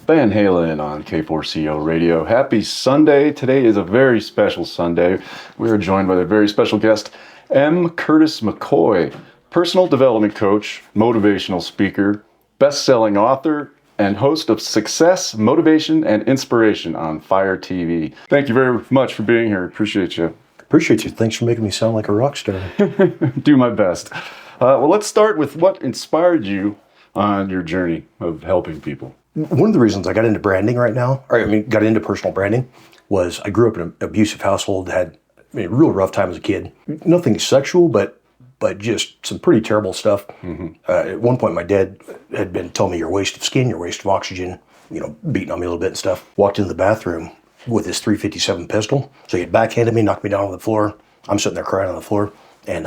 Van Halen on K4CO Radio. Happy Sunday. Today is a very special Sunday. We are joined by a very special guest, M. Curtis McCoy, personal development coach, motivational speaker, best-selling author, and host of Success, Motivation, and Inspiration on Fire TV. Thank you very much for being here. Appreciate you. Appreciate you. Thanks for making me sound like a rock star. Do my best. Well, let's start with what inspired you on your journey of helping people. One of the reasons I got into branding right now, got into personal branding, was I grew up in an abusive household, had a real rough time as a kid. Nothing sexual, but just some pretty terrible stuff. Mm-hmm. At one point, my dad had been telling me, "You're a waste of skin, you're a waste of oxygen," beating on me a little bit and stuff. Walked into the bathroom with his .357 pistol. So he backhanded me, knocked me down on the floor. I'm sitting there crying on the floor, and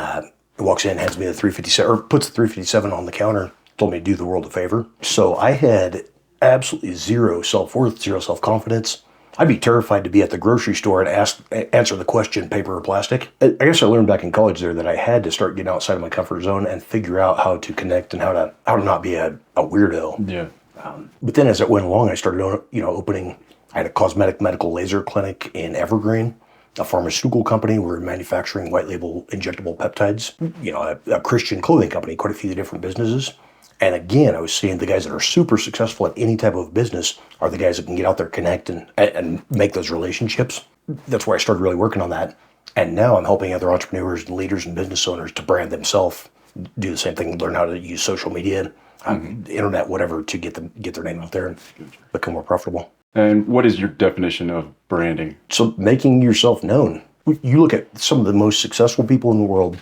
he walks in, hands me the .357, or puts the .357 on the counter, told me to do the world a favor. So I had absolutely zero self-worth, zero self-confidence. I'd be terrified to be at the grocery store and answer the question, paper or plastic. I guess I learned back in college there that I had to start getting outside of my comfort zone and figure out how to connect and how to not be a weirdo. Yeah. But then as it went along, I started, opening. I had a cosmetic medical laser clinic in Evergreen, a pharmaceutical company. We're manufacturing white label injectable peptides. A Christian clothing company, quite a few different businesses. And again, I was seeing the guys that are super successful at any type of business are the guys that can get out there, connect, and make those relationships. That's where I started really working on that. And now I'm helping other entrepreneurs and leaders and business owners to brand themselves, do the same thing, learn how to use social media, the internet, whatever, to get their name out there and become more profitable. And what is your definition of branding? So making yourself known. You look at some of the most successful people in the world.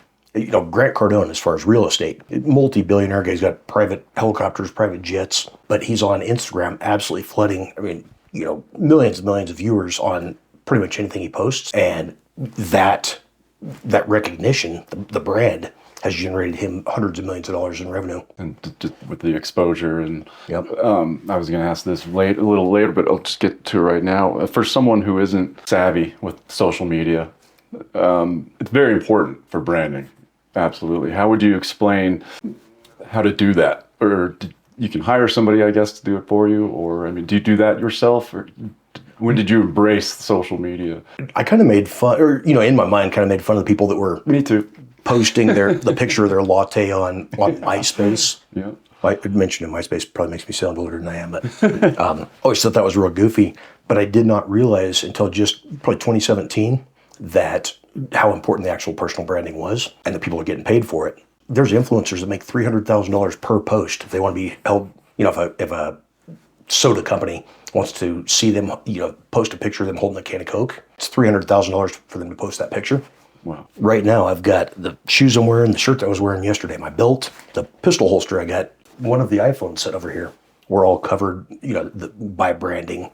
Grant Cardone, as far as real estate, multi-billionaire guy, he's got private helicopters, private jets, but he's on Instagram absolutely flooding, millions and millions of viewers on pretty much anything he posts. And that recognition, the brand, has generated him hundreds of millions of dollars in revenue. And just with the exposure. And yep. I was going to ask this a little later, but I'll just get to it right now. For someone who isn't savvy with social media, it's very important for branding. Absolutely. How would you explain how to do that? Or you can hire somebody, I guess, to do it for you? Or, do you do that yourself? Or when did you embrace social media? I kind of made fun, or, in my mind, kind of made fun of the people that were Me too. posting the picture of their latte on MySpace. Yeah. I mentioned in MySpace probably makes me sound older than I am, but always thought that was real goofy. But I did not realize until just probably 2017 that how important the actual personal branding was, and that people are getting paid for it. There's influencers that make $300,000 per post if they want to be held. If a soda company wants to see them, post a picture of them holding a can of Coke, it's $300,000 for them to post that picture. Wow. Right now, I've got the shoes I'm wearing, the shirt that I was wearing yesterday, my belt, the pistol holster I got, one of the iPhones set over here. We're all covered, by branding,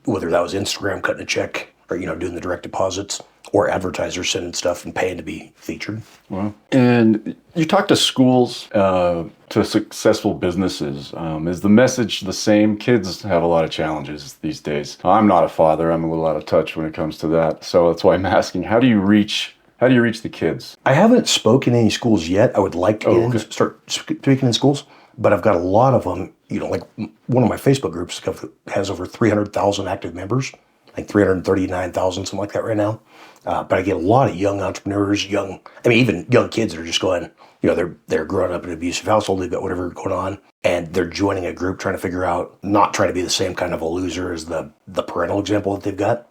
whether that was Instagram cutting a check or, doing the direct deposits, or advertisers sending stuff and paying to be featured. Wow. And you talk to schools, to successful businesses. Is the message the same? Kids have a lot of challenges these days. I'm not a father. I'm a little out of touch when it comes to that. So that's why I'm asking, how do you reach the kids? I haven't spoken in any schools yet. I would like to start speaking in schools, but I've got a lot of them, like one of my Facebook groups has over 300,000 active members, like 339,000, something like that right now. But I get a lot of young entrepreneurs, even young kids that are just going, they're growing up in an abusive household, they've got whatever going on, and they're joining a group trying to figure out, not trying to be the same kind of a loser as the parental example that they've got.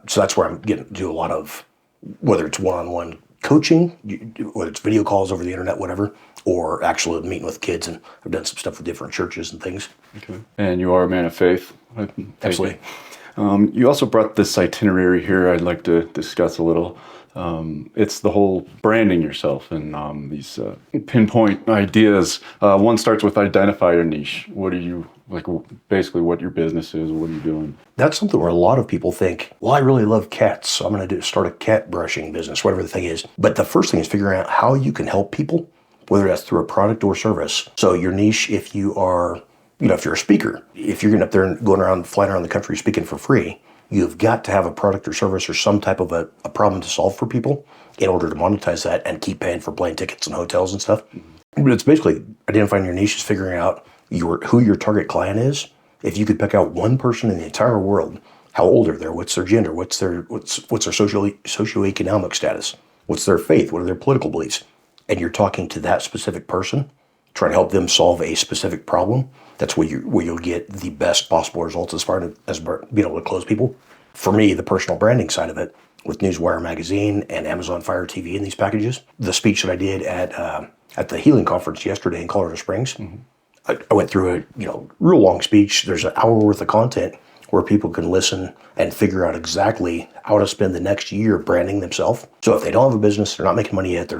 So that's where I'm getting to do a lot of, whether it's one-on-one coaching, whether it's video calls over the internet, whatever, or actually meeting with kids. And I've done some stuff with different churches and things. Okay. And you are a man of faith. Absolutely. You also brought this itinerary here I'd like to discuss a little. It's the whole branding yourself and these pinpoint ideas. One starts with identify your niche. What are you, basically what your business is, what are you doing? That's something where a lot of people think, well, I really love cats, so I'm going to start a cat brushing business, whatever the thing is. But the first thing is figuring out how you can help people, whether that's through a product or service. So your niche, if you are, if you're a speaker, if you're getting up there and flying around the country speaking for free, you've got to have a product or service or some type of a problem to solve for people in order to monetize that and keep paying for plane tickets and hotels and stuff. But it's basically identifying your niche, is figuring out who your target client is, If you could pick out one person in the entire world, how old are they? What's their gender? What's their socioeconomic status? What's their faith? What are their political beliefs? And you're talking to that specific person, trying to help them solve a specific problem. That's where you'll get the best possible results as far as being able to close people. For me, the personal branding side of it, with Newswire magazine and Amazon Fire TV in these packages, the speech that I did at the Healing Conference yesterday in Colorado Springs, I went through a real long speech. There's an hour worth of content where people can listen and figure out exactly how to spend the next year branding themselves. So if they don't have a business, they're not making money yet,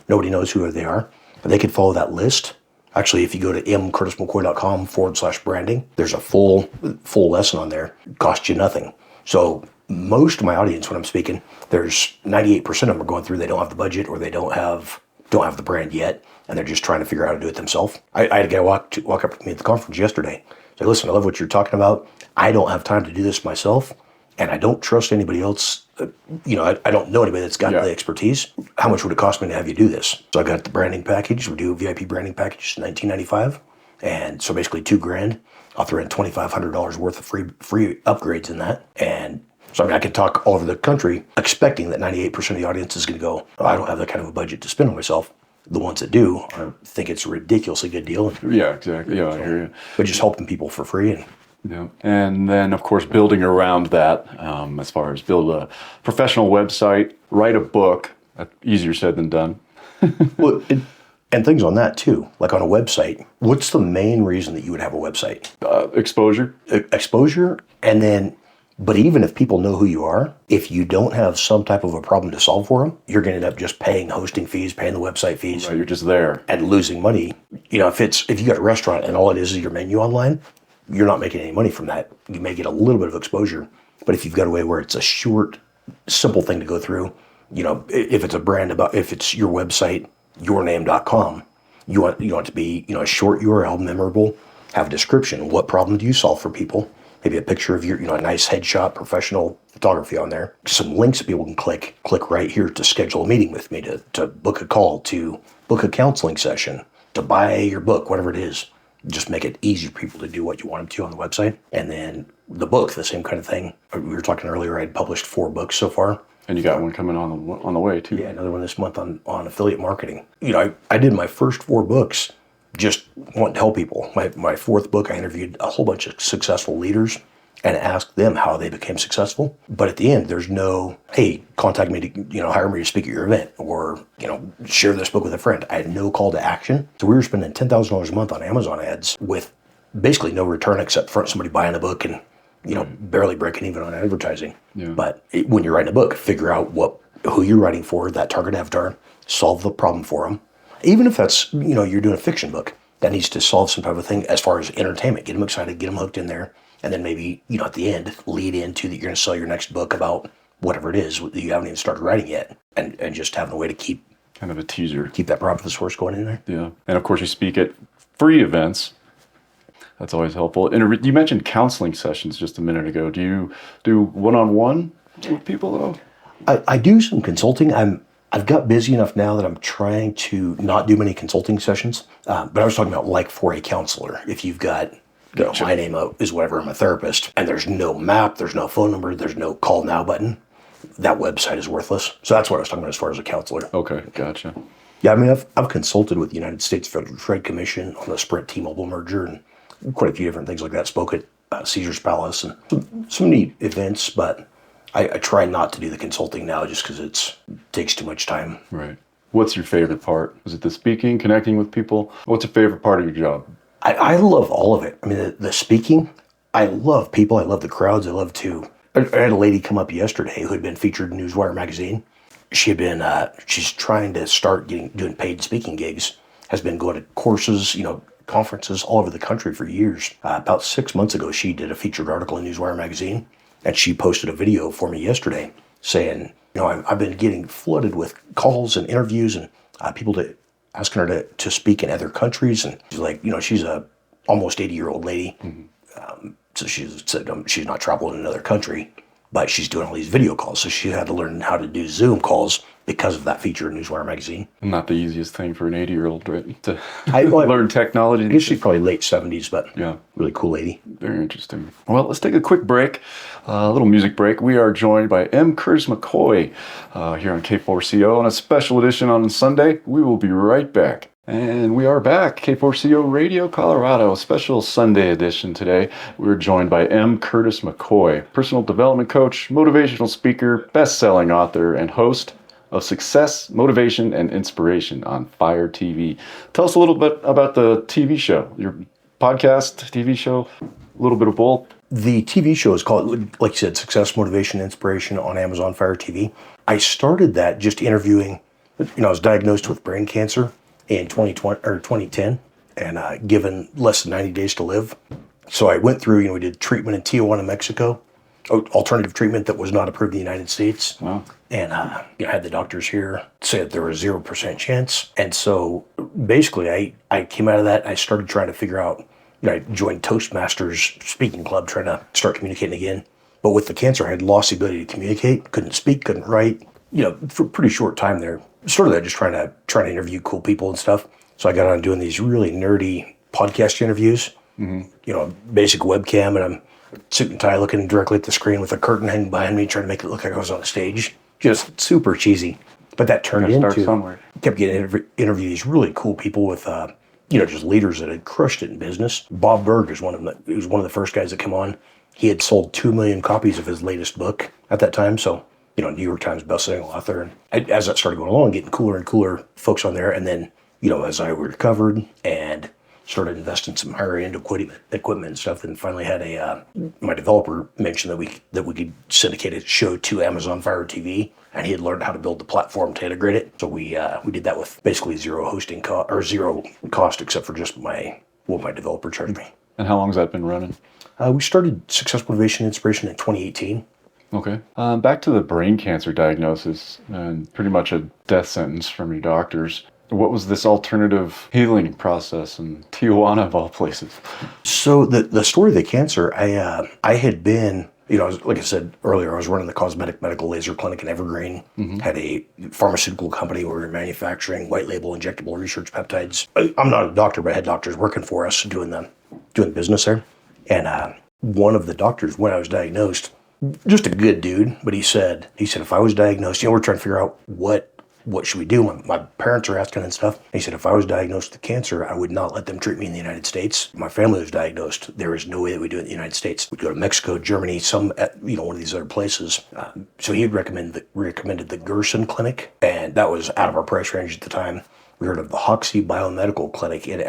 nobody knows who they are, but they could follow that list. Actually, if you go to mcurtismccoy.com/branding, there's a full lesson on there. It costs you nothing. So most of my audience, when I'm speaking, there's 98% of them are going through, they don't have the budget or they don't have the brand yet, and they're just trying to figure out how to do it themselves. I had a guy walk up to me at the conference yesterday. Say, listen, I love what you're talking about. I don't have time to do this myself, and I don't trust anybody else. I don't know anybody that's got the expertise. How much would it cost me to have you do this? So I got the branding package. We do a VIP branding package, $19.95, and so basically $2,000. I'll throw in $2,500 worth of free upgrades in that, and so I can talk all over the country, expecting that 98% of the audience is going to go, oh, I don't have that kind of a budget to spend on myself. The ones that do think it's a ridiculously good deal. Yeah, exactly. Yeah, I hear you. But just helping people for free. And then, of course, building around that, as far as build a professional website, write a book. Easier said than done. Well, and things on that too, like on a website. What's the main reason that you would have a website? Exposure. Exposure, and then. But even if people know who you are, if you don't have some type of a problem to solve for them, you're going to end up just paying hosting fees, paying the website fees. Right, you're just there. And losing money. If you got a restaurant and all it is your menu online, you're not making any money from that. You may get a little bit of exposure. But if you've got a way where it's a short, simple thing to go through, if it's a brand if it's your website, yourname.com, you want it to be, a short URL, memorable, have a description. What problem do you solve for people? Maybe a picture of your, a nice headshot, professional photography on there. Some links that people can click right here to schedule a meeting with me, to book a call, to book a counseling session, to buy your book, whatever it is. Just make it easy for people to do what you want them to on the website. And then the book, the same kind of thing. We were talking earlier, I'd published 4 books so far. And you got one coming on the way too. Yeah, another one this month on affiliate marketing. I did my first 4 books just wanting to help people. My 4th book, I interviewed a whole bunch of successful leaders and asked them how they became successful. But at the end, there's no, hey, contact me to, hire me to speak at your event, or, share this book with a friend. I had no call to action. So we were spending $10,000 a month on Amazon ads with basically no return except for somebody buying a book and, barely breaking even on advertising. Yeah. But when you're writing a book, figure out who you're writing for, that target avatar, solve the problem for them. Even if that's, you're doing a fiction book that needs to solve some type of thing as far as entertainment, get them excited, get them hooked in there. And then maybe, at the end, lead into that you're going to sell your next book about whatever it is that you haven't even started writing yet. And just having a way to keep kind of a teaser. Keep that profit source going in there. Yeah. And of course, you speak at free events. That's always helpful. And you mentioned counseling sessions just a minute ago. Do you do one-on-one with people though? I do some consulting. I've got busy enough now that I'm trying to not do many consulting sessions. But I was talking about like for a counselor. If you've got, gotcha. My name is whatever, I'm a therapist, and there's no map, there's no phone number, there's no call now button, that website is worthless. So that's what I was talking about as far as a counselor. Okay, gotcha. Yeah, I mean, I've consulted with the United States Federal Trade Commission on the Sprint T-Mobile merger and quite a few different things like that. Spoke at Caesar's Palace and some neat events, but I try not to do the consulting now just because it takes too much time. Right. What's your favorite part? Is it the speaking, connecting with people? What's your favorite part of your job? I love all of it. I mean, the speaking, I love people. I love the crowds. I had a lady come up yesterday who had been featured in Newswire magazine. She had been, she's trying to start doing paid speaking gigs, has been going to courses, conferences all over the country for years. About 6 months ago, she did a featured article in Newswire magazine, and she posted a video for me yesterday saying, I've been getting flooded with calls and interviews and people asking her to speak in other countries. And she's like, she's a almost 80-year-old lady. Mm-hmm. So she said she's not traveling in another country, but she's doing all these video calls. So she had to learn how to do Zoom calls because of that feature in Newswire magazine. Not the easiest thing for an 80-year-old, right? To Well, learn technology. I guess she's probably late 70s, but yeah, really cool lady. very interesting. Well, let's take a quick break, a little music break. We are joined by M. Curtis McCoy here on K4CO on a special edition on Sunday. We will be right back. And we are back, K4CO Radio, Colorado, special Sunday edition today. We're joined by M. Curtis McCoy, personal development coach, motivational speaker, best-selling author, and host of Success, Motivation, and Inspiration on Fire TV. Tell us a little bit about the TV show, your podcast, TV show, a little bit of both. The TV show is called, like you said, Success, Motivation, Inspiration on Amazon Fire TV. I started that just interviewing, I was diagnosed with brain cancer in 2010 and given less than 90 days to live. So I went through, we did treatment in Tijuana, Mexico, alternative treatment that was not approved in the United States. Wow. And I had the doctors here say that there was 0% chance. And so basically I came out of that and I started trying to figure out, I joined Toastmasters speaking club, trying to start communicating again. But with the cancer, I had lost the ability to communicate, couldn't speak, couldn't write, for a pretty short time there. Started that just trying to interview cool people and stuff. So I got on doing these really nerdy podcast interviews, basic webcam, and I'm suit and tie looking directly at the screen with a curtain hanging behind me, trying to make it look like I was on a stage. Just super cheesy. But that turned into, kept getting interview these really cool people with, just leaders that had crushed it in business. Bob Berg is one of them. He was one of the first guys that came on. He had sold 2 million copies of his latest book at that time. So, New York Times bestselling author. And as that started going along, getting cooler and cooler folks on there. And then, as I recovered and started investing some higher end equipment and stuff, and finally had my developer mention that we could syndicate a show to Amazon Fire TV, and he had learned how to build the platform to integrate it. So we did that with basically zero hosting zero cost, except for just what my developer charged me. And how long has that been running? We started Success, Motivation, Inspiration in 2018. Okay. Back to the brain cancer diagnosis and pretty much a death sentence from your doctors. What was this alternative healing process in Tijuana, of all places? So the story of the cancer, I had been, like I said earlier, I was running the cosmetic medical laser clinic in Evergreen, had a pharmaceutical company where we were manufacturing white label injectable research peptides. I'm not a doctor, but I had doctors working for us doing the business there. And one of the doctors, when I was diagnosed, just a good dude, but he said, if I was diagnosed, we're trying to figure out what should we do? My parents are asking and stuff. He said, if I was diagnosed with cancer, I would not let them treat me in the United States. My family was diagnosed. There is no way that we do it in the United States. We'd go to Mexico, Germany, one of these other places. So he had recommended the Gerson Clinic, and that was out of our price range at the time. We heard of the Hoxie Biomedical Clinic in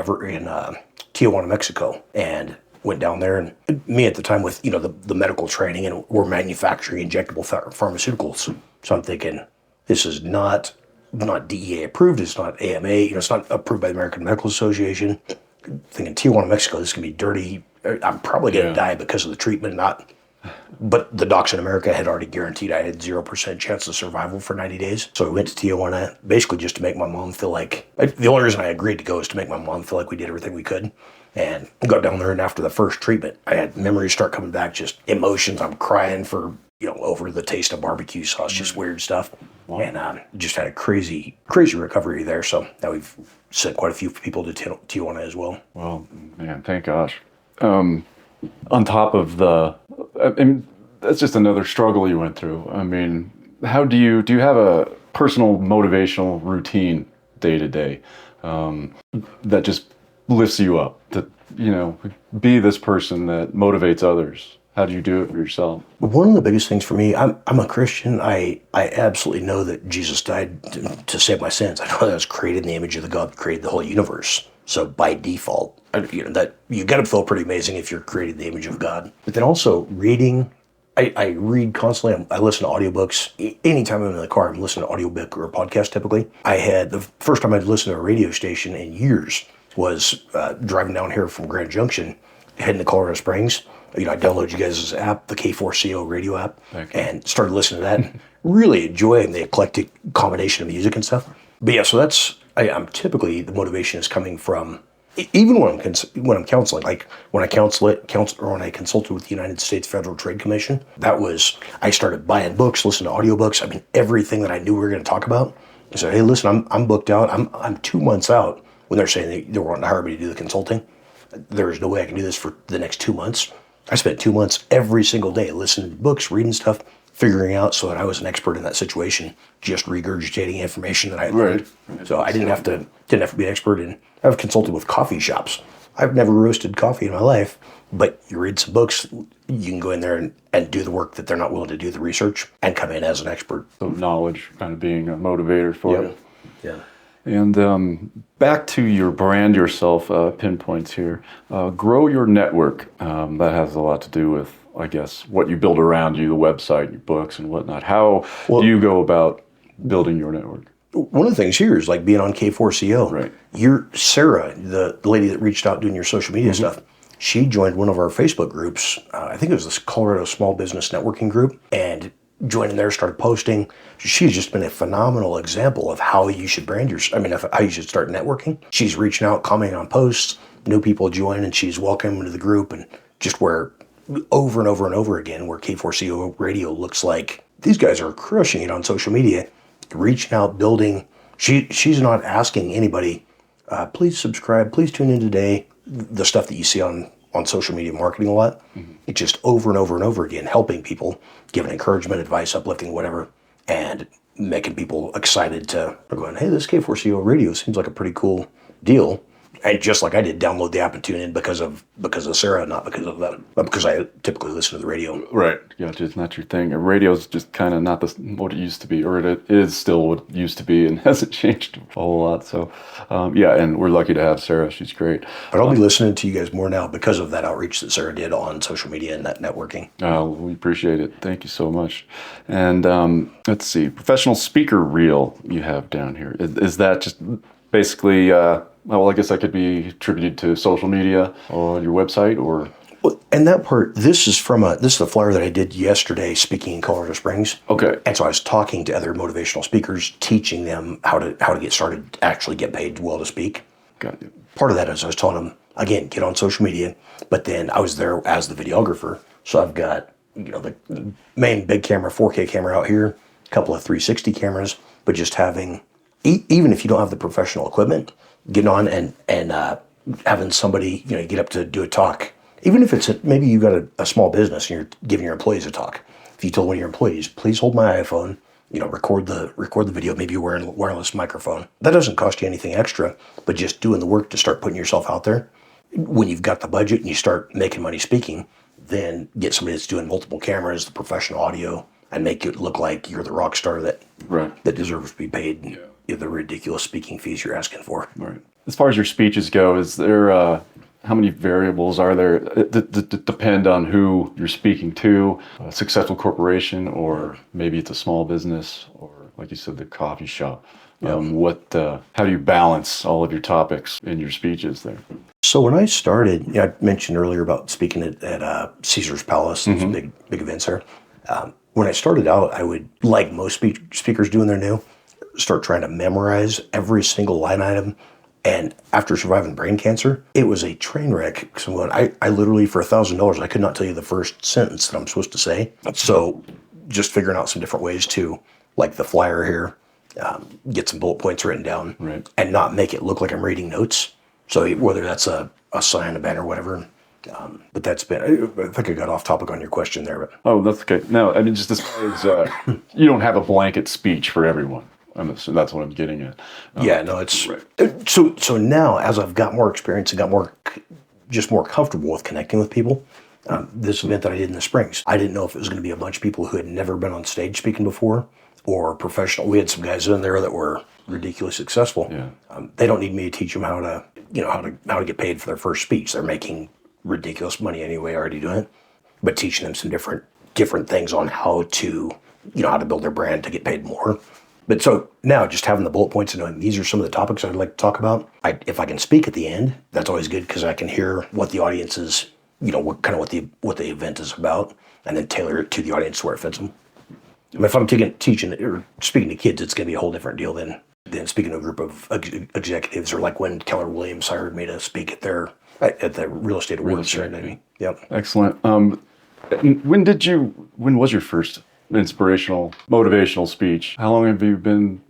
Tijuana, Mexico, and went down there, and me at the time with, the medical training, and we're manufacturing injectable pharmaceuticals. So I'm thinking, this is not DEA approved, it's not AMA, it's not approved by the American Medical Association. Thinking Tijuana, Mexico, this is going to be dirty. I'm probably going to die because of the treatment, but the docs in America had already guaranteed I had 0% chance of survival for 90 days. So we went to Tijuana basically just to make my mom feel like, the only reason I agreed to go is to make my mom feel like we did everything we could. And got down there, and after the first treatment, I had memories start coming back, just emotions. I'm crying for, over the taste of barbecue sauce, just weird stuff. Wow. And just had a crazy recovery there. So now we've sent quite a few people to Tijuana as well. Well, man, thank gosh. On top of that's just another struggle you went through. I mean, how do you have a personal motivational routine day to day that just lifts you up to, be this person that motivates others? How do you do it for yourself? One of the biggest things for me, I'm a Christian. I absolutely know that Jesus died to save my sins. I know that I was created in the image of the God that created the whole universe. So by default, that you got to feel pretty amazing if you're created in the image of God. But then also reading, I read constantly. I listen to audiobooks. Anytime I'm in the car, I'm listening to audiobook or a podcast typically. The first time I'd listened to a radio station in years was driving down here from Grand Junction, heading to Colorado Springs. I downloaded you guys' app, the K4CO Radio app, and started listening to that. Really enjoying the eclectic combination of music and stuff. But yeah, so I'm typically, the motivation is coming from even when I'm counseling, like when I consulted with the United States Federal Trade Commission, I started buying books, listening to audiobooks. I mean, everything that I knew we were going to talk about. I said, hey, listen, I'm booked out. I'm 2 months out when they're saying they wanting to hire me to do the consulting. There's no way I can do this for the next 2 months. I spent 2 months every single day listening to books, reading stuff, figuring out so that I was an expert in that situation, just regurgitating information that I had learned. So I didn't have to be an expert in. I've consulted with coffee shops. I've never roasted coffee in my life, but you read some books, you can go in there and do the work that they're not willing to do, the research, and come in as an expert. So knowledge kind of being a motivator for you. Yeah. And back to your brand yourself pinpoints here. Grow your network. That has a lot to do with, I guess, what you build around you, the website, your books and whatnot. How do you go about building your network? One of the things here is like being on K4CO. Right. Sarah, the lady that reached out doing your social media stuff, she joined one of our Facebook groups. I think it was this Colorado Small Business Networking group, and joined in there, started posting. She's just been a phenomenal example of how you should how you should start networking. She's reaching out, commenting on posts, new people join, and she's welcoming to the group, and just where over and over and over again, where K4CO Radio looks like these guys are crushing it on social media, reaching out, building. She's not asking anybody, please subscribe, please tune in today, the stuff that you see on social media marketing a lot. It's just over and over and over again, helping people, giving encouragement, advice, uplifting, whatever, and making people excited to going, hey, this K4CO Radio seems like a pretty cool deal. And just like I did, download the app and tune in because of Sarah, not because of them, but because I typically listen to the radio. Right. Gotcha. It's not your thing. Radio's just kind of not what it used to be, or it is still what it used to be and hasn't changed a whole lot. So, and we're lucky to have Sarah. She's great. But I'll be listening to you guys more now because of that outreach that Sarah did on social media and that networking. We appreciate it. Thank you so much. And let's see, professional speaker reel you have down here. Is that just basically... I guess that could be attributed to social media or your website, or... Well, and that part, this is a flyer that I did yesterday speaking in Colorado Springs. Okay. And so I was talking to other motivational speakers, teaching them how to get started, actually get paid well to speak. Got you. Part of that is I was telling them, again, get on social media, but then I was there as the videographer. So I've got, the main big camera, 4K camera out here, a couple of 360 cameras, but just having, even if you don't have the professional equipment, getting on and having somebody, get up to do a talk. Even if it's maybe you got a small business and you're giving your employees a talk. If you told one of your employees, please hold my iPhone, record the video, maybe you're wearing a wireless microphone. That doesn't cost you anything extra, but just doing the work to start putting yourself out there. When you've got the budget and you start making money speaking, then get somebody that's doing multiple cameras, the professional audio, and make it look like you're the rock star that deserves to be paid the ridiculous speaking fees you're asking for. Right. As far as your speeches go, is there how many variables are there that depend on who you're speaking to? A successful corporation, or maybe it's a small business, or like you said, the coffee shop. How do you balance all of your topics in your speeches there? So when I started, I mentioned earlier about speaking at Caesar's Palace, some big events there. When I started out, I would, like most speakers do when they're new, start trying to memorize every single line item. And after surviving brain cancer, it was a train wreck. So I literally, for $1,000, I could not tell you the first sentence that I'm supposed to say. So just figuring out some different ways to, like the flyer here, get some bullet points written down, and not make it look like I'm reading notes. So whether that's a sign, a banner, whatever. But that's been, I think I got off topic on your question there. But. Oh, that's okay. No, I mean, just as far as, you don't have a blanket speech for everyone. So that's what I'm getting at. It's right. So now, as I've got more experience and got more comfortable with connecting with people, this event that I did in the Springs, I didn't know if it was going to be a bunch of people who had never been on stage speaking before, or professional. We had some guys in there that were ridiculously successful. Yeah. They don't need me to teach them how to get paid for their first speech. They're making ridiculous money anyway, already doing it, but teaching them some different things on how to build their brand to get paid more. But so now just having the bullet points and knowing these are some of the topics I'd like to talk about. If I can speak at the end, that's always good because I can hear what the audience is, what the event is about, and then tailor it to the audience where it fits them. If I'm teaching or speaking to kids, it's going to be a whole different deal than then speaking to a group of executives, or like when Keller Williams hired me to speak at the real estate awards ceremony. Yep. Excellent. When was your first inspirational, motivational speech? How long have you been?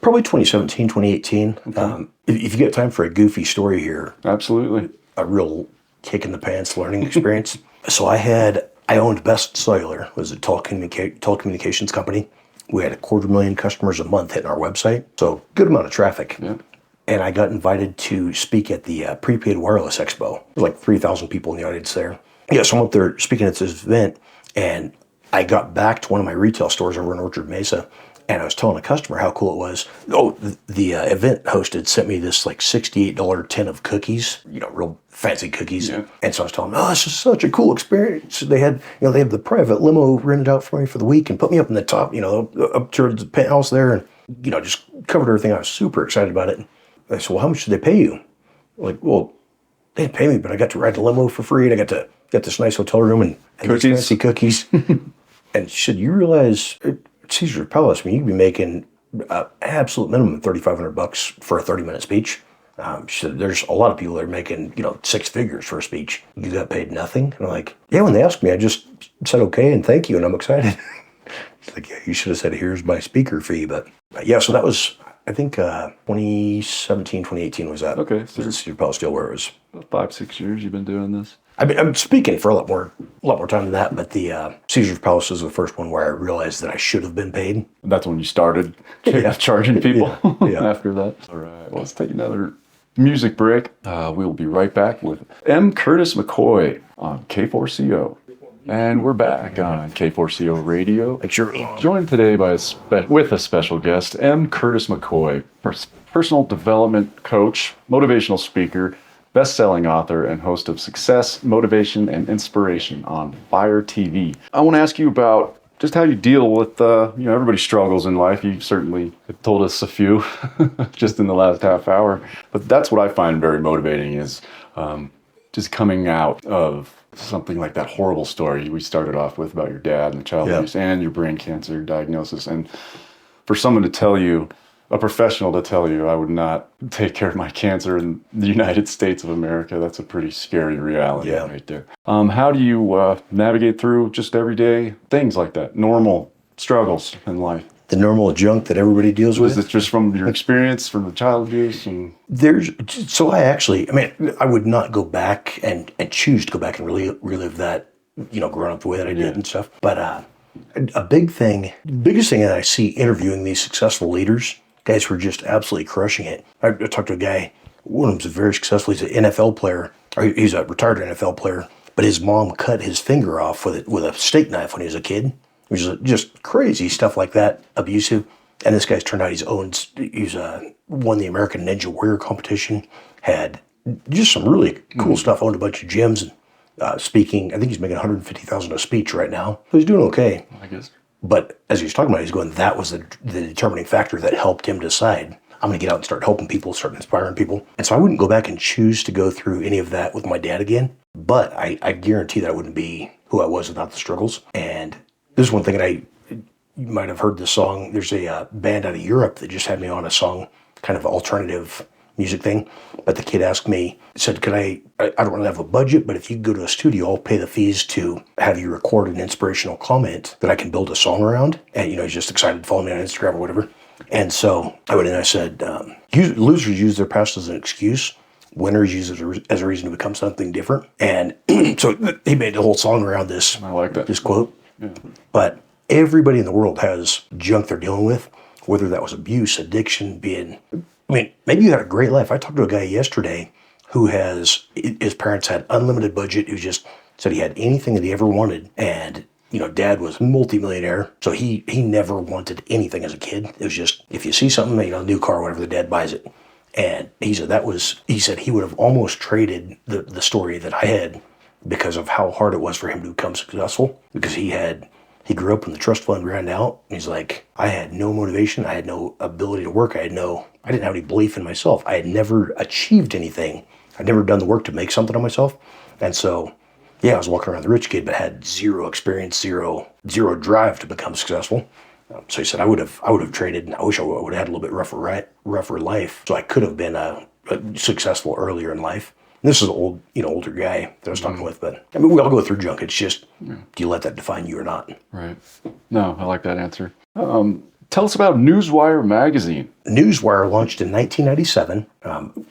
Probably 2017, 2018. Okay. If you get time for a goofy story here. Absolutely. A real kick in the pants learning experience. So I owned Best Cellular, it was a telecommunications company. We had 250,000 customers a month hitting our website, so good amount of traffic. Yeah. And I got invited to speak at the Prepaid Wireless Expo. There was like 3,000 people in the audience there. Yeah, so I'm up there speaking at this event, and I got back to one of my retail stores over in Orchard Mesa, and I was telling a customer how cool it was. Oh, the event hosted sent me this like $68 tin of cookies, real fancy cookies. Yeah. And so I was telling them, oh, this is such a cool experience. They had the private limo rented out for me for the week and put me up in the top, up towards the penthouse there, and, just covered everything. I was super excited about it. And I said, well, how much did they pay you? Like, well, they didn't pay me, but I got to ride the limo for free, and I got to get this nice hotel room and these fancy cookies. And she said, you realize at Caesar's Palace, you could be making absolute minimum $3,500 for a 30-minute speech. She said, there's a lot of people that are making, 6 figures for a speech. You got paid nothing? And I'm like, yeah, when they asked me, I just said okay and thank you, and I'm excited. It's like, yeah, you should have said, here's my speaker fee. But yeah, so that was, I think 2017, 2018 was that. Okay. So the Caesar's Palace deal where it was. About 5-6 years you've been doing this? I'm speaking for a lot more time than that, but the Caesar's Palace was the first one where I realized that I should have been paid. That's when you started charging people Yeah. after that. All right, well, let's take another music break. We'll be right back with M. Curtis McCoy on K4CO. And we're back on K4CO Radio. Like sure. Joined today by with a special guest, M. Curtis McCoy, personal development coach, motivational speaker, best-selling author, and host of Success, Motivation, and Inspiration on Fire TV. I want to ask you about just how you deal with, everybody struggles in life. You certainly have told us a few just in the last half hour. But that's what I find very motivating is just coming out of something like that horrible story we started off with about your dad and the child abuse and your brain cancer diagnosis. And for someone to tell you, a professional to tell you I would not take care of my cancer in the United States of America, that's a pretty scary reality right there. How do you navigate through just everyday things like that, normal struggles in life? The normal junk that everybody deals with? Is it just from your experience, from the child abuse? I would not go back and choose to go back and relive that, growing up the way that I did and stuff. But a biggest thing that I see interviewing these successful leaders, guys who are just absolutely crushing it. I talked to a guy, one of them's very successful. He's an NFL player, or he's a retired NFL player, but his mom cut his finger off with a steak knife when he was a kid. It was just crazy stuff like that, abusive. And this guy's turned out he's won the American Ninja Warrior competition, had just some really cool stuff, owned a bunch of gyms, and speaking. I think he's making $150,000 a speech right now. So he's doing okay. I guess. But as he was talking about it, he's going, that was the determining factor that helped him decide, I'm going to get out and start helping people, start inspiring people. And so I wouldn't go back and choose to go through any of that with my dad again. But I guarantee that I wouldn't be who I was without the struggles. And this is one thing that you might have heard this song. There's a band out of Europe that just had me on a song, kind of alternative music thing. But the kid asked me, said, I don't really have a budget, but if you go to a studio, I'll pay the fees to have you record an inspirational comment that I can build a song around. And, he's just excited to follow me on Instagram or whatever. And so I went in and I said, losers use their past as an excuse. Winners use it as a reason to become something different. And so he made the whole song around this. I like that. This quote. Yeah. But everybody in the world has junk they're dealing with, whether that was abuse, addiction, maybe you had a great life. I talked to a guy yesterday who his parents had unlimited budget, who just said he had anything that he ever wanted. And, dad was multimillionaire, so he never wanted anything as a kid. It was just, if you see something, a new car or whatever, the dad buys it. And he said he would have almost traded the story that I had because of how hard it was for him to become successful, because he grew up when the trust fund ran out. He's like, I had no motivation. I had no ability to work. I didn't have any belief in myself. I had never achieved anything. I'd never done the work to make something of myself. And so, I was walking around the rich kid, but had zero experience, zero drive to become successful. So he said, I would have traded, and I wish I would have had a little bit rougher life. So I could have been successful earlier in life. And this is an older guy that I was talking with, but I mean, we all go through junk. It's just, do you let that define you or not? Right. No, I like that answer. Tell us about Newswire magazine. Newswire launched in 1997.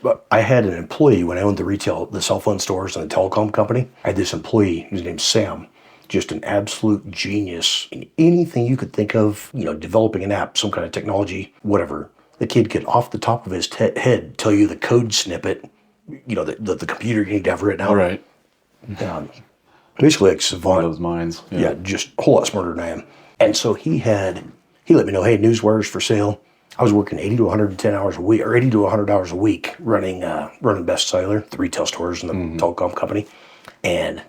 But I had an employee when I owned the cell phone stores and the telecom company. I had this employee, his name's Sam, just an absolute genius in anything you could think of, developing an app, some kind of technology, whatever. The kid could, off the top of his head, tell you the code snippet, the computer you need to have written out. All right. Basically like savant. Those minds. Yeah, just a whole lot smarter than I am. And so he let me know, hey, Newswire's for sale. I was working 80 to 110 hours a week, or 80 to 100 hours a week running Best Cellular, the retail stores and the telecom company. And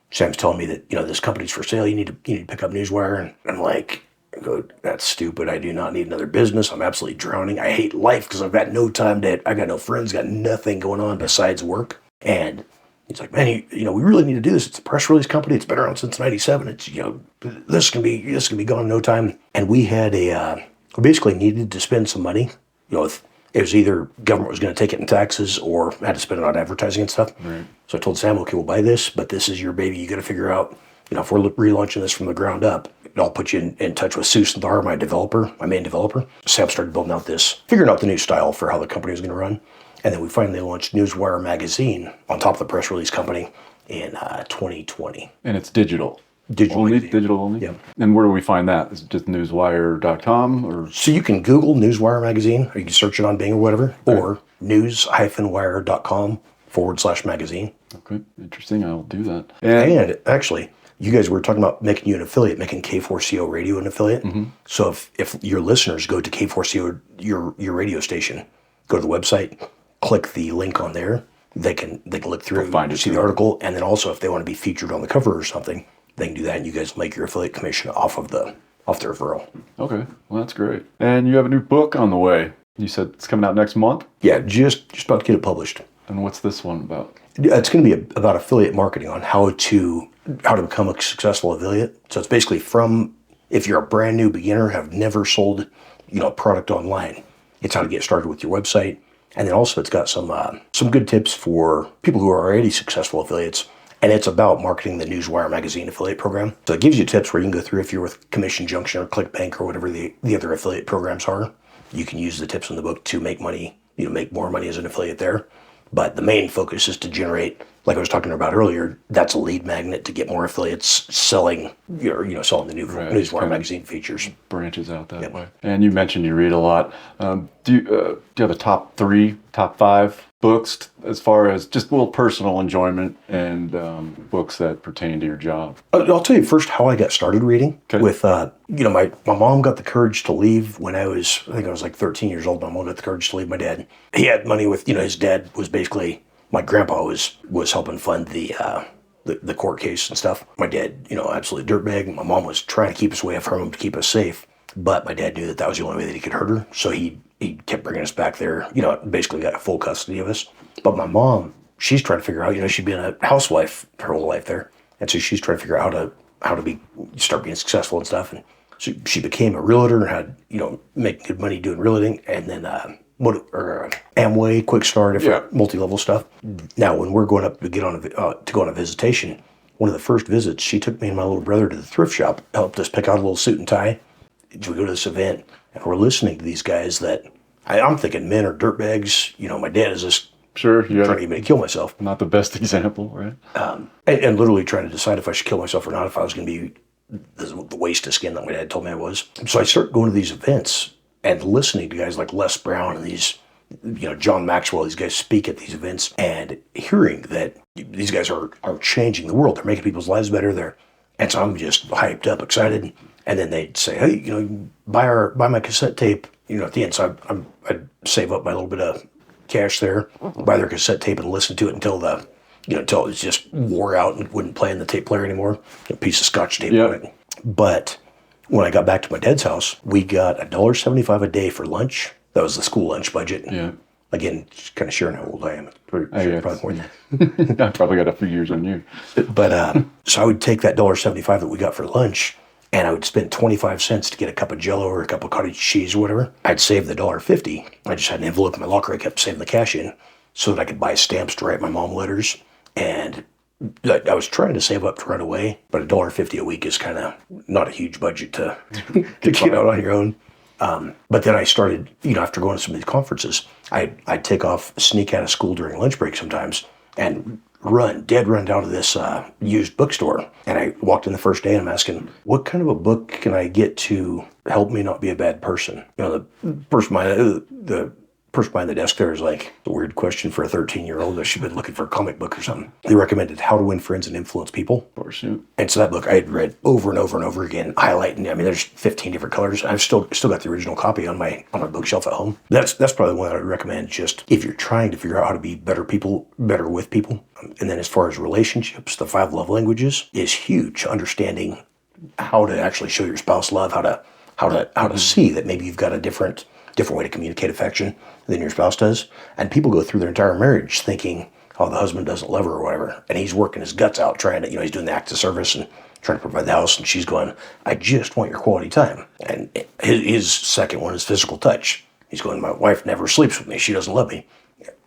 Sam's telling me that, this company's for sale. You need to pick up Newswire. And I'm like, that's stupid. I do not need another business. I'm absolutely drowning. I hate life because I've got no time I got no friends, got nothing going on besides work. And he's like, man, we really need to do this. It's a press release company. It's been around since '97. It's, this can be gone in no time. And we had we basically needed to spend some money. It was either government was going to take it in taxes or had to spend it on advertising and stuff. Right. So I told Sam, okay, we'll buy this, but this is your baby. You got to figure out, if we're relaunching this from the ground up, I'll put you in touch with Sue Sundar, my main developer. Sam started figuring out the new style for how the company was going to run. And then we finally launched Newswire magazine on top of the press release company in 2020. And it's digital. Digital only? Yeah. And where do we find that? Is it just newswire.com? Or? So you can Google Newswire magazine, or you can search it on Bing or whatever, or news-wire.com/magazine. Okay, interesting. I'll do that. And actually, you guys were talking about making you an affiliate, making K4CO Radio an affiliate. Mm-hmm. So if your listeners go to K4CO, your radio station, go to the website, click the link on there, they can look through, see the article, and then also if they want to be featured on the cover or something, they can do that, and you guys make your affiliate commission off the referral. Okay, well that's great. And you have a new book on the way. You said it's coming out next month? Yeah, just about to get it published. And what's this one about? It's going to be about affiliate marketing, on how to become a successful affiliate. So it's basically if you're a brand new beginner, have never sold, a product online, it's how to get started with your website. And then also it's got some good tips for people who are already successful affiliates. And it's about marketing the Newswire magazine affiliate program. So it gives you tips where you can go through if you're with Commission Junction or ClickBank or whatever the other affiliate programs are. You can use the tips in the book to make money, make more money as an affiliate there. But the main focus is to generate, like I was talking about earlier, that's a lead magnet to get more affiliates selling, selling the new Newswire magazine features. Branches out that way. And you mentioned you read a lot. Do you have a top 5 books as far as just a little personal enjoyment and books that pertain to your job? I'll tell you first how I got started reading. Okay. With, my mom got the courage to leave when I was like 13 years old. My mom got the courage to leave my dad. He had money with, his dad was basically, my grandpa was helping fund the court case and stuff. My dad, absolutely dirtbag. My mom was trying to keep us away from him to keep us safe. But my dad knew that was the only way that he could hurt her. So he kept bringing us back there, basically got full custody of us. But my mom, she's trying to figure out, she'd been a housewife her whole life there. And so she's trying to figure out how to start being successful and stuff. And so she became a realtor and had, making good money doing realting. And then Amway, Quick Start, multi-level stuff. Now, when we're going up to go on a visitation, one of the first visits, she took me and my little brother to the thrift shop, helped us pick out a little suit and tie. We go to this event, and we're listening to these guys that I'm thinking men are dirtbags. My dad is just trying to get me to kill myself. Not the best example, right? And literally trying to decide if I should kill myself or not, if I was going to be the waste of skin that my dad told me I was. So I started going to these events and listening to guys like Les Brown and these, John Maxwell, these guys speak at these events, and hearing that these guys are changing the world. They're making people's lives better. And so I'm just hyped up, excited. And then they'd say, hey, buy my cassette tape, at the end. So I'd save up my little bit of cash there, buy their cassette tape and listen to it until until it just wore out and wouldn't play in the tape player anymore. A piece of Scotch tape on it. But when I got back to my dad's house, we got $1.75 a day for lunch. That was the school lunch budget. Yeah. Again, just kind of sharing how old I am. Probably more than I probably got a few years on you. But so I would take that $1.75 that we got for lunch, and I would spend 25 cents to get a cup of Jell-O or a cup of cottage cheese or whatever. I'd save the $1.50. I just had an envelope in my locker. I kept saving the cash in so that I could buy stamps to write my mom letters. And I was trying to save up to run away, but $1.50 a week is kind of not a huge budget to get out on your own. But then I started, after going to some of these conferences, I'd take off, sneak out of school during lunch break sometimes, and run down to this used bookstore. And I walked in the first day and I'm asking, what kind of a book can I get to help me not be a bad person? The person behind the desk there is like, a weird question for a 13-year-old that she'd been looking for a comic book or something. They recommended How to Win Friends and Influence People. Of course, yeah. And so that book I had read over and over and over again, highlighting. I mean, there's 15 different colors. I've still got the original copy on my bookshelf at home. That's probably the one I would recommend, just if you're trying to figure out how to be better with people. And then as far as relationships, the 5 love languages is huge. Understanding how to actually show your spouse love, how to see that maybe you've got a different way to communicate affection than your spouse does. And people go through their entire marriage thinking, oh, the husband doesn't love her or whatever. And he's working his guts out trying to, he's doing the acts of service and trying to provide the house. And she's going, I just want your quality time. And his second one is physical touch. He's going, my wife never sleeps with me. She doesn't love me.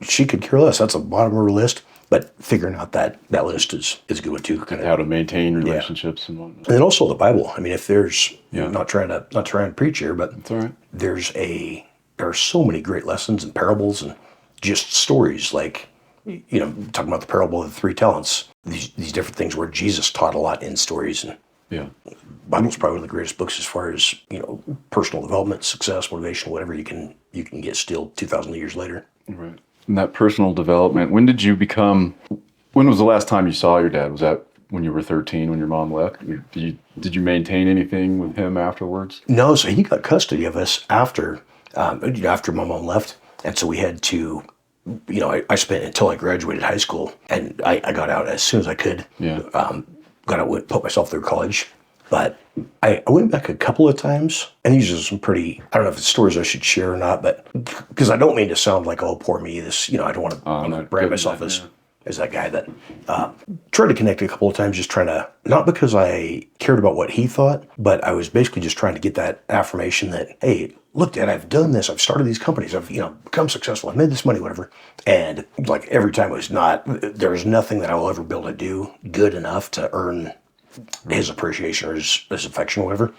She could care less. That's the bottom of her list. But figuring out that list is a good one too. And how to maintain relationships and whatnot. And then also the Bible. I mean, if there's not trying to preach here, but that's all right. There are so many great lessons and parables and just stories like, talking about the parable of the 3 talents, these different things where Jesus taught a lot in stories. And the Bible's probably one of the greatest books as far as, personal development, success, motivation, whatever you can get still 2,000 years later. Right. And that personal development, when was the last time you saw your dad? Was that when you were 13, when your mom left? Did you maintain anything with him afterwards? No, so he got custody of us after my mom left. And so we had to, I spent until I graduated high school, and I got out as soon as I could. Yeah. Got out, put myself through college. But I went back a couple of times, and these are some pretty, I don't know if it's stories I should share or not, but because I don't mean to sound like, oh, poor me, this, I don't want to brand myself as that guy that tried to connect a couple of times, just trying to, not because I cared about what he thought, but I was basically just trying to get that affirmation that, hey, look, Dad, I've done this. I've started these companies. I've, become successful. I've made this money, whatever. And like every time there was nothing that I will ever be able to do good enough to earn his appreciation or his affection or whatever.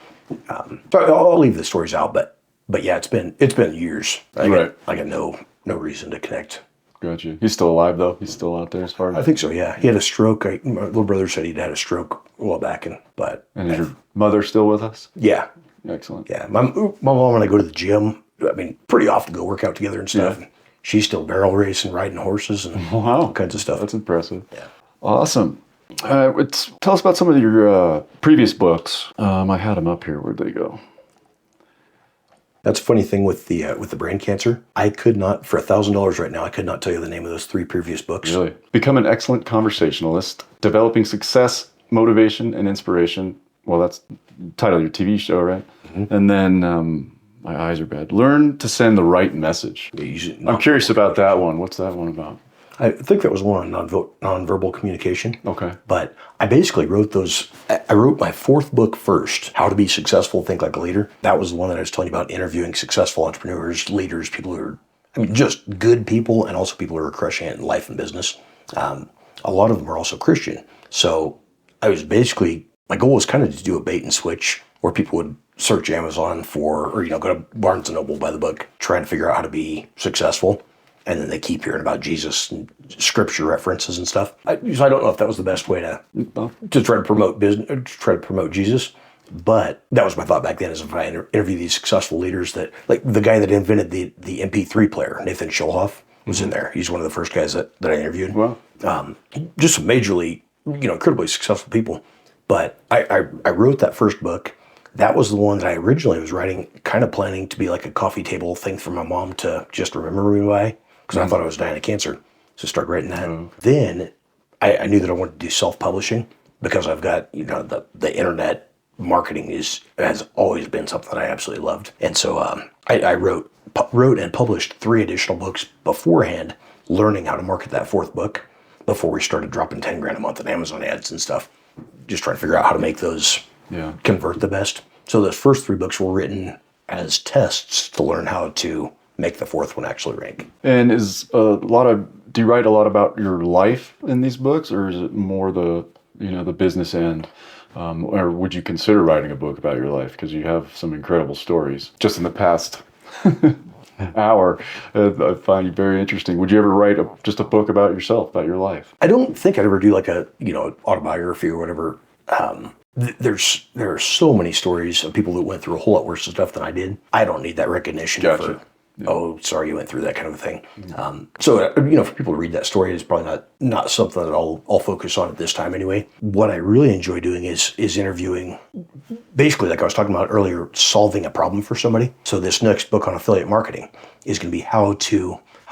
So I'll leave the stories out, but yeah, it's been years. I got no reason to connect. Gotcha. He's still alive though? He's still out there as far as? I think so, yeah. He had a stroke. My little brother said he'd had a stroke a while back. And is your mother still with us? Yeah. Excellent. Yeah. My mom and I go to the gym, pretty often go work out together and stuff. Yeah. And she's still barrel racing, riding horses and all kinds of stuff. That's impressive. Yeah. Awesome. Tell us about some of your previous books. I had them up here. Where'd they go? That's a funny thing with the brain cancer. I could not, for $1,000 right now, I could not tell you the name of those 3 previous books. Really? Become an excellent conversationalist. Developing success, motivation, and inspiration. Well, that's the title of your TV show, right? Mm-hmm. And then my eyes are bad. Learn to send the right message. I'm curious about that one. What's that one about? I think that was one on nonverbal communication. Okay. But I basically wrote those. I wrote my 4th book first, How to Be Successful, Think Like a Leader. That was the one that I was telling you about, interviewing successful entrepreneurs, leaders, people who are, just good people, and also people who are crushing it in life and business. A lot of them are also Christian. So I was basically, my goal was kind of to do a bait and switch where people would search Amazon or go to Barnes & Noble, buy the book, trying to figure out how to be successful. And then they keep hearing about Jesus and scripture references and stuff. So I don't know if that was the best way to try to promote business, try to promote Jesus. But that was my thought back then, is if I interview these successful leaders that, like the guy that invented the MP3 player, Nathan Schulhoff, was in there. He's one of the first guys that I interviewed. Wow. Just some majorly, incredibly successful people. But I wrote that first book. That was the one that I originally was writing, kind of planning to be like a coffee table thing for my mom to just remember me by, because I thought I was dying of cancer. So I started writing that. Oh, okay. Then I knew that I wanted to do self-publishing, because I've got, the internet marketing has always been something that I absolutely loved. And so I wrote and published 3 additional books beforehand, learning how to market that 4th book before we started dropping $10,000 a month in Amazon ads and stuff. Just trying to figure out how to make those Yeah. convert the best. So those first 3 books were written as tests to learn how to make the 4th one actually rank. And do you write a lot about your life in these books, or is it more the business end? Or would you consider writing a book about your life? Because you have some incredible stories. Just in the past hour, I find you very interesting. Would you ever write just a book about yourself, about your life? I don't think I'd ever do like a autobiography or whatever. There are so many stories of people that went through a whole lot worse stuff than I did. I don't need that recognition Gotcha. for, oh, sorry you went through that kind of a thing. So for people to read that story, it's probably not something that I'll focus on at this time anyway. What I really enjoy doing is interviewing, basically like I was talking about earlier, solving a problem for somebody. So this next book on affiliate marketing is going to be how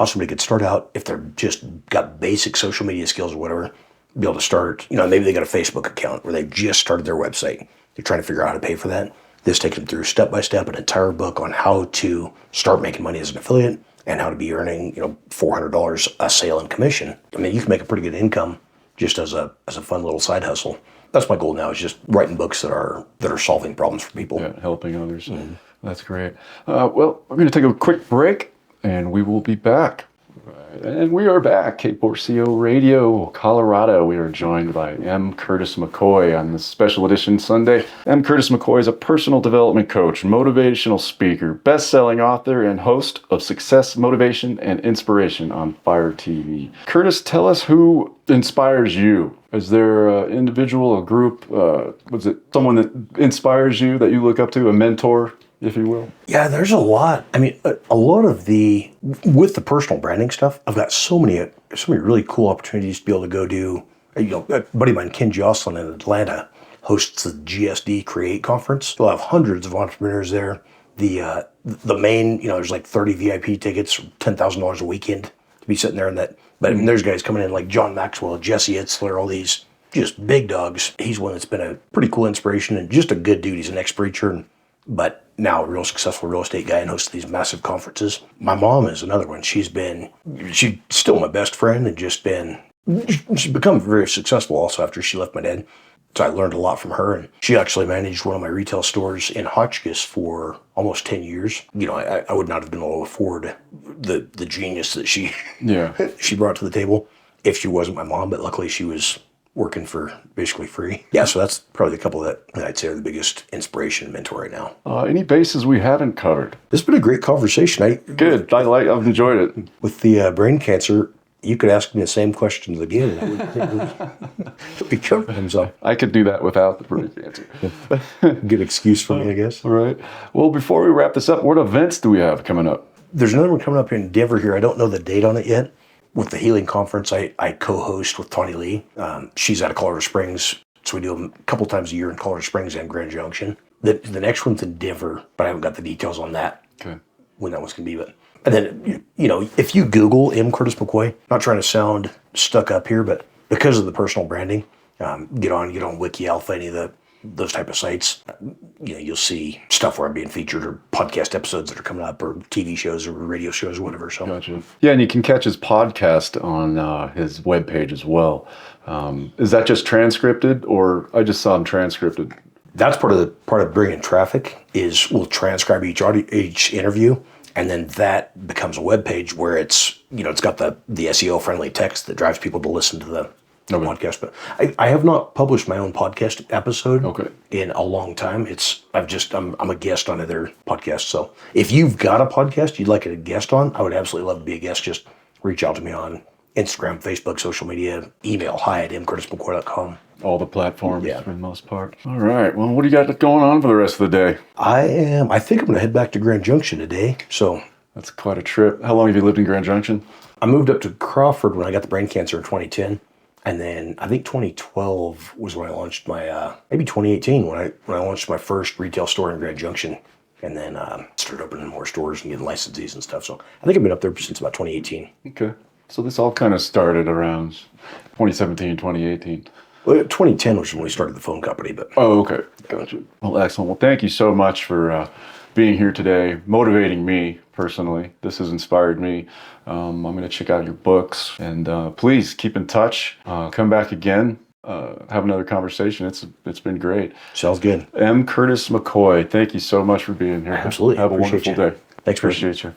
somebody could start out if they're just got basic social media skills or whatever, be able to start, maybe they got a Facebook account where they've just started their website. They're trying to figure out how to pay for that. This takes them through step by step an entire book on how to start making money as an affiliate and how to be earning, $400 a sale in commission. I mean, you can make a pretty good income just as a fun little side hustle. That's my goal now, is just writing books that are solving problems for people. Yeah, helping others. Mm-hmm. That's great. Well, we're going to take a quick break, and we will be back. And we are back, K4CO Radio, Colorado. We are joined by M. Curtis McCoy on this special edition Sunday. M. Curtis McCoy is a personal development coach, motivational speaker, best-selling author, and host of Success, Motivation, and Inspiration on Fire TV. Curtis, tell us who inspires you. Is there an individual, a group, was it someone that inspires you, that you look up to, a mentor, if you will? Yeah, there's a lot. I mean, a lot of with the personal branding stuff, I've got so many really cool opportunities to be able to go do. A buddy of mine, Ken Jocelyn in Atlanta, hosts the GSD Create conference. We'll have hundreds of entrepreneurs there. The main, there's like 30 VIP tickets, $10,000 a weekend to be sitting there in that. But I mean, there's guys coming in like John Maxwell, Jesse Itzler, all these just big dogs. He's one that's been a pretty cool inspiration and just a good dude. He's an ex-preacher, but now a real successful real estate guy and hosts these massive conferences. My mom is another one. She's still my best friend and she's become very successful also after she left my dad. So I learned a lot from her, and she actually managed one of my retail stores in Hotchkiss for almost 10 years. I would not have been able to afford the genius that she brought to the table if she wasn't my mom, but luckily she was working for basically free. Yeah, so that's probably a couple that I'd say are the biggest inspiration and mentor right now. Any bases we haven't covered? This has been a great conversation. Good. I've enjoyed it. With the brain cancer, you could ask me the same questions again. And be covering himself. I could do that without the brain cancer. Good excuse for me, I guess. All right. Well, before we wrap this up, what events do we have coming up? There's another one coming up in Denver here. I don't know the date on it yet. With the Healing Conference, I co-host with Tawny Lee. She's out of Colorado Springs, so we do them a couple times a year in Colorado Springs and Grand Junction. The next one's in Denver, but I haven't got the details on that. Okay. When that one's going to be. But and then, if you Google M. Curtis McCoy, not trying to sound stuck up here, but because of the personal branding, get on Wiki Alpha, any of those type of sites. You'll see stuff where I'm being featured, or podcast episodes that are coming up, or TV shows or radio shows or whatever. So gotcha. Yeah, and you can catch his podcast on his webpage as well. Is that just transcripted, or I just saw him transcripted? That's part of bringing traffic. Is we'll transcribe each interview, and then that becomes a web page where it's got the SEO friendly text that drives people to listen to the podcast. But I have not published my own podcast episode in a long time. I'm a guest on other podcasts. So if you've got a podcast you'd like a guest on, I would absolutely love to be a guest. Just reach out to me on Instagram, Facebook, social media, email, hi@mcurtismccoy.com. All the platforms for the most part. All right. Well, what do you got going on for the rest of the day? I think I'm going to head back to Grand Junction today. So that's quite a trip. How long have you lived in Grand Junction? I moved up to Crawford when I got the brain cancer in 2010. And then I think 2012 was when I launched my, maybe 2018 when I launched my first retail store in Grand Junction, and then started opening more stores and getting licensees and stuff. So I think I've been up there since about 2018. Okay. So this all kind of started around 2017, 2018. Well, 2010 was when we started the phone company. But oh, okay. Gotcha. Well, excellent. Well, thank you so much for being here today, motivating me personally. This has inspired me. I'm going to check out your books, and please keep in touch. Come back again. have another conversation. It's been great. Sounds good. M. Curtis McCoy, thank you so much for being here. Absolutely. Have a Appreciate wonderful you. day. Thanks, Bruce. Appreciate you.